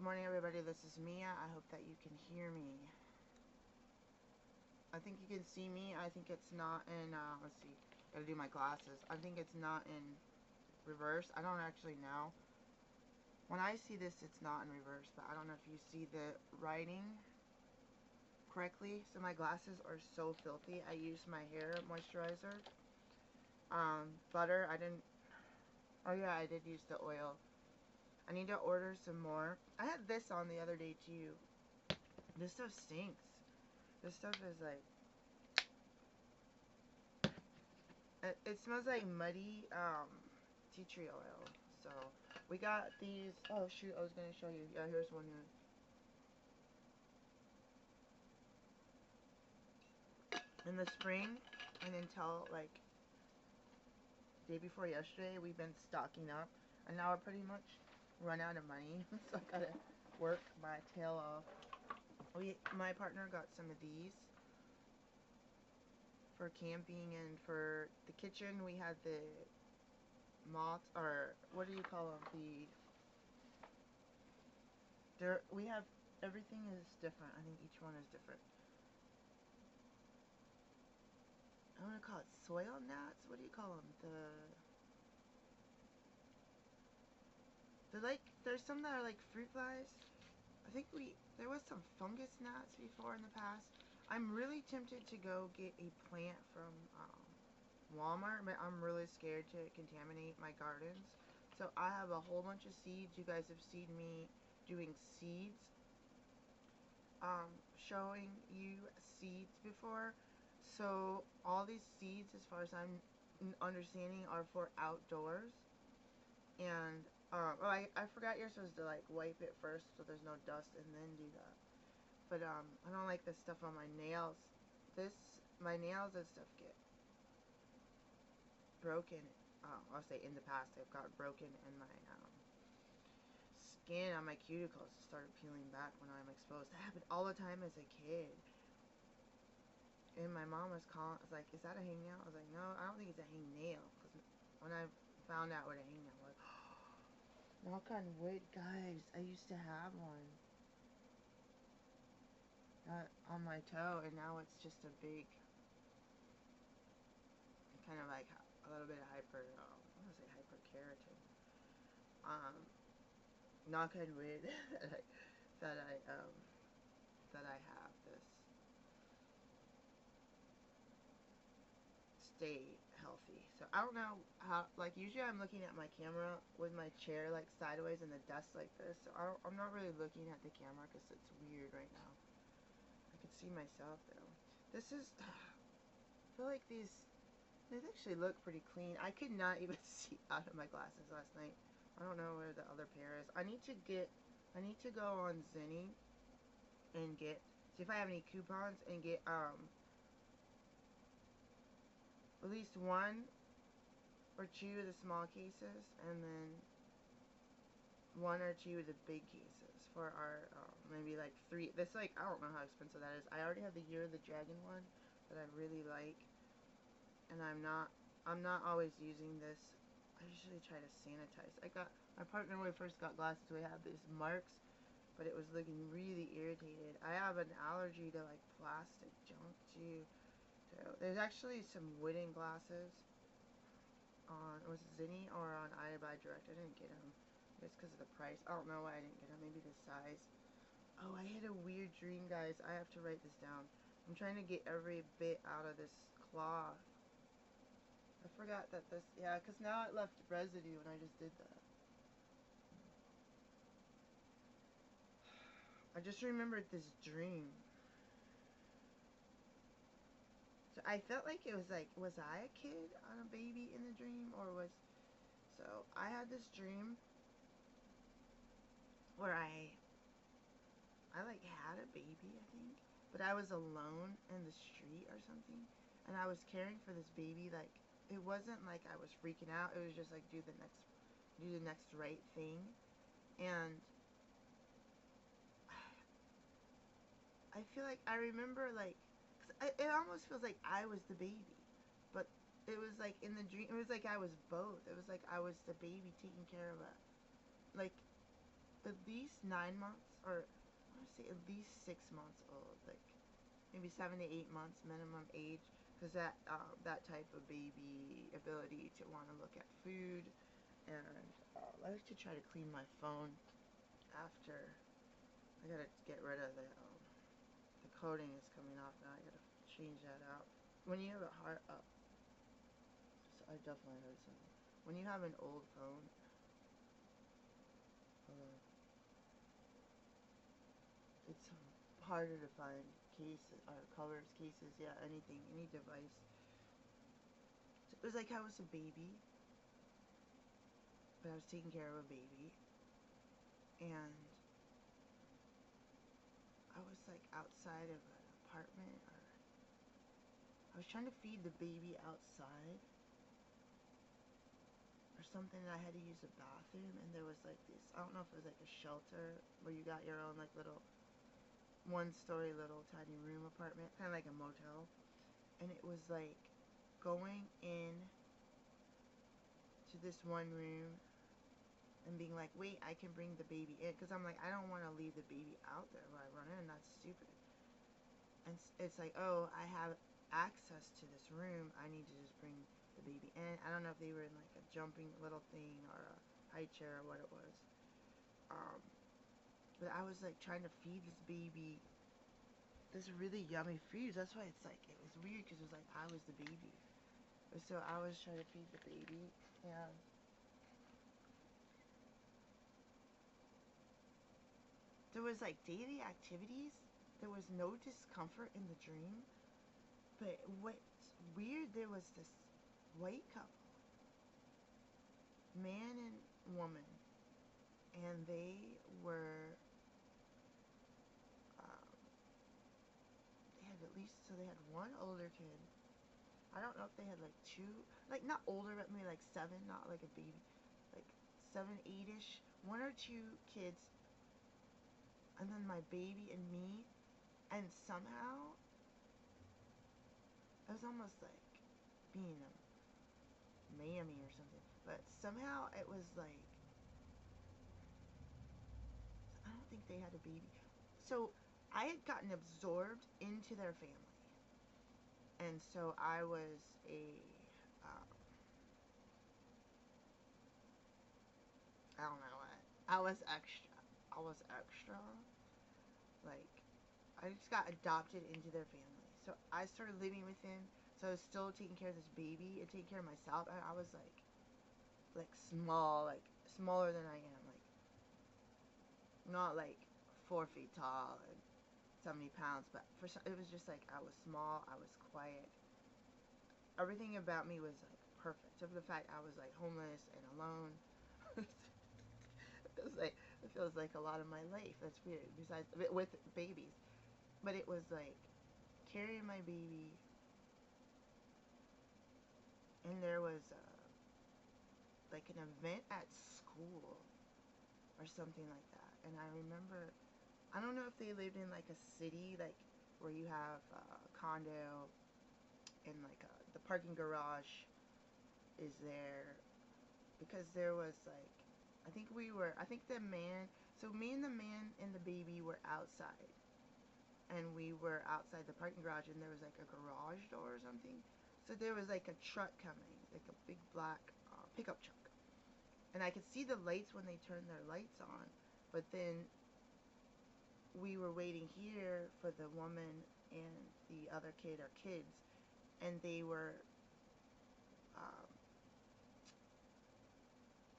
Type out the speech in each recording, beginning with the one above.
morning, everybody. This is Mia. I hope that you can hear me. I think you can see me. I think it's not in, let's see. Gotta do my glasses. I think it's not in reverse. I don't actually know. When I see this, it's not in reverse, but I don't know if you see the writing correctly. So my glasses are so filthy. I used my hair moisturizer. Butter. Oh yeah, I did use the oil. I need to order some more. I had this on the other day too. This stuff stinks. This stuff is like, it smells like muddy tea tree oil. So we got these. Oh shoot, I was gonna show you. Yeah, here's one here. In the spring, and until like day before yesterday, we've been stocking up, and now we're pretty much run out of money. So I gotta work my tail off. My partner got some of these for camping, and for the kitchen we had the moths, or what do you call them? We have, everything is different. I think each one is different. I want to call it soil gnats. What do you call them? There's some that are like fruit flies. I think there was some fungus gnats before in the past. I'm really tempted to go get a plant from Walmart, but I'm really scared to contaminate my gardens. So I have a whole bunch of seeds. You guys have seen me doing seeds, showing you seeds before. So all these seeds, as far as I'm understanding, are for outdoors. And I forgot you're supposed to like wipe it first so there's no dust and then do that. But I don't like this stuff on my nails. My nails and stuff get broken. I'll say in the past they've got broken, and my skin on my cuticles started peeling back when I'm exposed. That happened all the time as a kid. And my mom was like, is that a hangnail? I was like, no, I don't think it's a hangnail. Because when I found out what a hangnail was, knock on wood, guys, I used to have one on my toe, and now it's just a big, kind of like a little bit of I want to say hyperkeratin. Knock on wood that I have this. Stay healthy. So I don't know how, like, usually I'm looking at my camera with my chair like sideways and the desk like this. So I'm not really looking at the camera because it's weird right now. I can see myself though. This is, I feel like these actually look pretty clean. I could not even see out of my glasses last night. I don't know where the other pair is. I need to go on Zenny and see if I have any coupons and get at least one or two of the small cases, and then one or two of the big cases for our maybe like 3. This, like, I don't know how expensive that is. I already have the Year of the Dragon one that I really like, and I'm not always using this. I usually try to sanitize. I got my partner, when we first got glasses, we had these marks, but it was looking really irritated. I have an allergy to like plastic junk too. So there's actually some wooden glasses on, it was Zenny or on I Buy Direct. I didn't get them. It's because of the price. I don't know why I didn't get them. Maybe the size. Oh, I had a weird dream, guys. I have to write this down. I'm trying to get every bit out of this cloth. I forgot that this, yeah, because now it left residue when I just did that. I just remembered this dream. So I felt like it was like, was I a kid on a baby in the dream, or was, so I had this dream where I like had a baby, I think, but I was alone in the street or something, and I was caring for this baby. Like, it wasn't like I was freaking out. It was just like, do the next right thing. And I feel like I remember, like, 'cause it almost feels like I was the baby, but it was like in the dream, it was like I was both. It was like I was the baby taking care of like, at least 9 months, or I want to say at least 6 months old, like maybe 7 to 8 months minimum age, because that type of baby ability to want to look at food. And I like to try to clean my phone after. I gotta get rid of the coating is coming off now. I gotta change that out. When you have a heart up, so I definitely heard something. When you have an old phone, it's harder to find cases or covers, cases, yeah, anything, any device. So it was like I was a baby, but I was taking care of a baby, and I was like outside of an apartment, or I was trying to feed the baby outside or something, and I had to use a bathroom, and there was like this, I don't know if it was like a shelter where you got your own like little 1-story little tiny room apartment, kind of like a motel, and it was like going in to this one room and being like, wait, I can bring the baby in, because I'm like, I don't want to leave the baby out there when I run in, that's stupid. And it's like, oh, I have access to this room, I need to just bring the baby in. I don't know if they were in like a jumping little thing or a high chair or what it was. But I was like trying to feed this baby this really yummy food. That's why it's like, it was weird, because it was like I was the baby. So I was trying to feed the baby, and there was like daily activities. There was no discomfort in the dream. But what's weird, there was this white couple, man and woman, and they were, they had at least, so they had one older kid. I don't know if they had like two, like not older, but maybe like 7, not like a baby, like 7, 8-ish, 1 or 2 kids, and then my baby and me, and somehow, it was almost like being a mammy or something, but somehow it was like, I don't think they had a baby. So I had gotten absorbed into their family, and so I was um, I don't know what, I was extra. I was extra. Like, I just got adopted into their family. So I started living with him. So I was still taking care of this baby and taking care of myself. And I was like small, like smaller than I am. Like, not like 4 feet tall and 70 pounds. But for some, it was just like I was small. I was quiet. Everything about me was like perfect. Except for the fact I was like homeless and alone. It feels like a lot of my life. That's weird. Besides with babies, but it was like carrying my baby, and there was like an event at school or something like that. And I remember, I don't know if they lived in like a city, like where you have a condo and like the parking garage is there, because there was like, I think the man, so me and the man and the baby were outside, and we were outside the parking garage, and there was like a garage door or something. So there was like a truck coming, like a big black pickup truck. And I could see the lights when they turned their lights on, but then we were waiting here for the woman and the other kid, or kids, and um,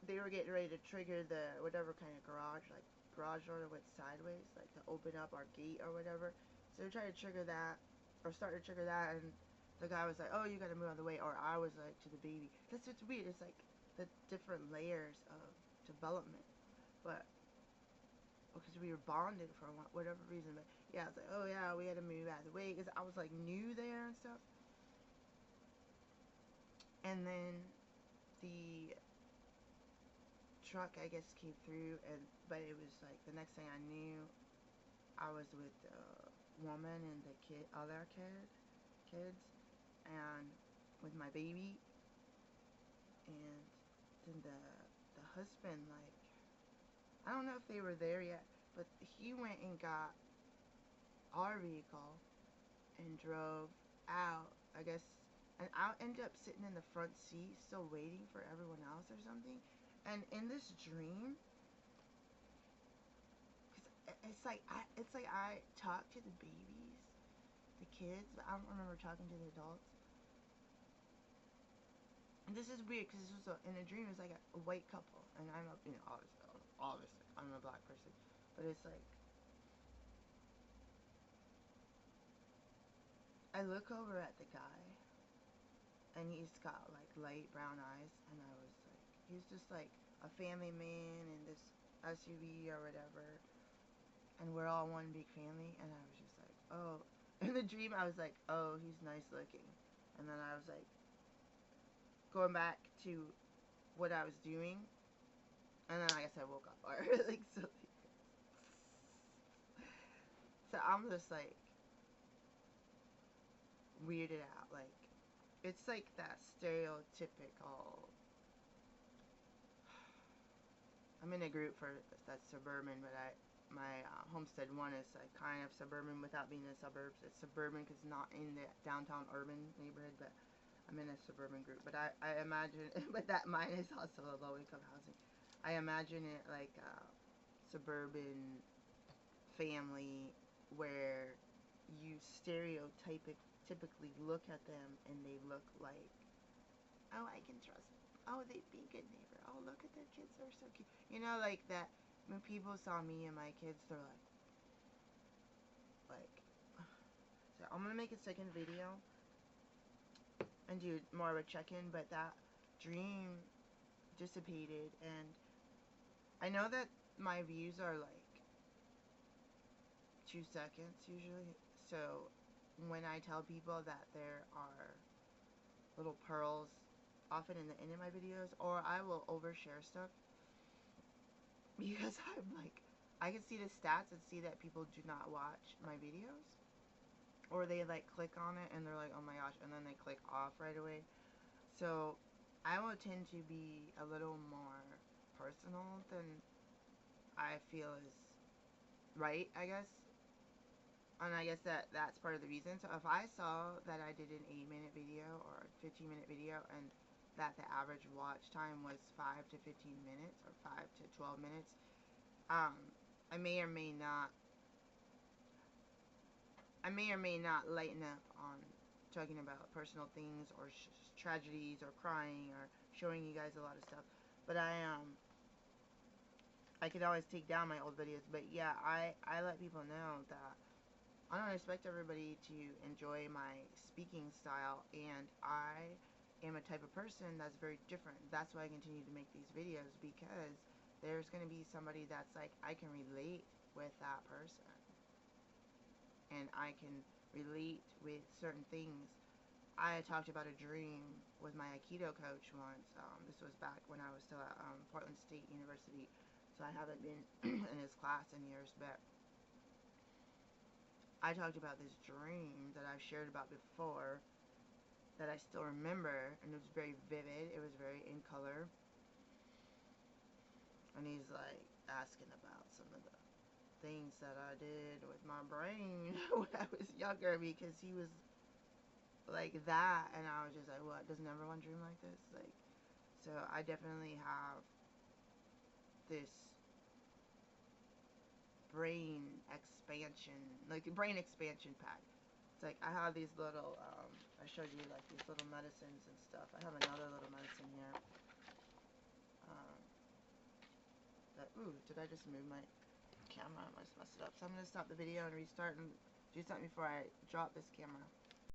they were getting ready to trigger the whatever kind of garage, like garage door that went sideways, like to open up our gate or whatever. So they're trying to trigger that, or start to trigger that, and the guy was like, oh, you gotta move out of the way, or I was like, to the baby. That's what's weird, it's like the different layers of development, but because we were bonded for whatever reason. But yeah, I was like, oh yeah, we had to move out of the way, because I was like new there and stuff. And then the truck, I guess, came through, and but it was like the next thing I knew, I was with the woman and the kids, and with my baby, and then the husband, like, I don't know if they were there yet, but he went and got our vehicle and drove out, I guess, and I ended up sitting in the front seat still waiting for everyone else or something. And in this dream, because it's like I talked to the babies, the kids, but I don't remember talking to the adults. And this is weird because this was in a dream. It was like a white couple, and I'm a, obviously I'm a black person, but it's like I look over at the guy, and he's got like light brown eyes, and I was like, he's just like a family man in this SUV or whatever, and we're all one big family, and I was just like, oh. In the dream, I was like, oh, he's nice looking, and then I was like, going back to what I was doing, and then I guess I woke up, or like so. So I'm just like weirded out, like it's like that stereotypical. I'm in a group for that's suburban, but my homestead one is like kind of suburban without being in the suburbs. It's suburban because it's not in the downtown urban neighborhood, but I'm in a suburban group. But I imagine, but that mine is also a low income housing. I imagine it like a suburban family where you typically look at them and they look like, oh, I can trust them. Oh, they'd be a good neighbor. Oh, look at their kids, they're so cute. You know, like that. When people saw me and my kids, they're like. So I'm gonna make a second video and do more of a check-in, but that dream dissipated, and I know that my views are like 2 seconds usually. So when I tell people that there are little pearls often in the end of my videos, or I will overshare stuff because I'm like, I can see the stats and see that people do not watch my videos, or they like click on it and they're like, oh my gosh, and then they click off right away. So I will tend to be a little more personal than I feel is right, I guess. And I guess that's part of the reason. So if I saw that I did an 8-minute video or a 15-minute video and that the average watch time was 5 to 15 minutes or 5 to 12 minutes, I may or may not lighten up on talking about personal things or tragedies or crying or showing you guys a lot of stuff. But I could always take down my old videos. But yeah, I let people know that I don't expect everybody to enjoy my speaking style, and I am a type of person that's very different. That's why I continue to make these videos, because there's going to be somebody that's like, I can relate with that person, and I can relate with certain things. I talked about a dream with my Aikido coach once. This was back when I was still at Portland State University, so I haven't been in his class in years, but I talked about this dream that I've shared about before that I still remember, and it was very vivid. It was very in color. And he's like asking about some of the things that I did with my brain when I was younger, because he was like that, and I was just like, what, doesn't everyone dream like this? Like, so I definitely have this brain expansion pack. It's like I have these little, I showed you like these little medicines and stuff. I have another little medicine here. Ooh, did I just move my camera? I must mess it up. So I'm going to stop the video and restart and do something before I drop this camera.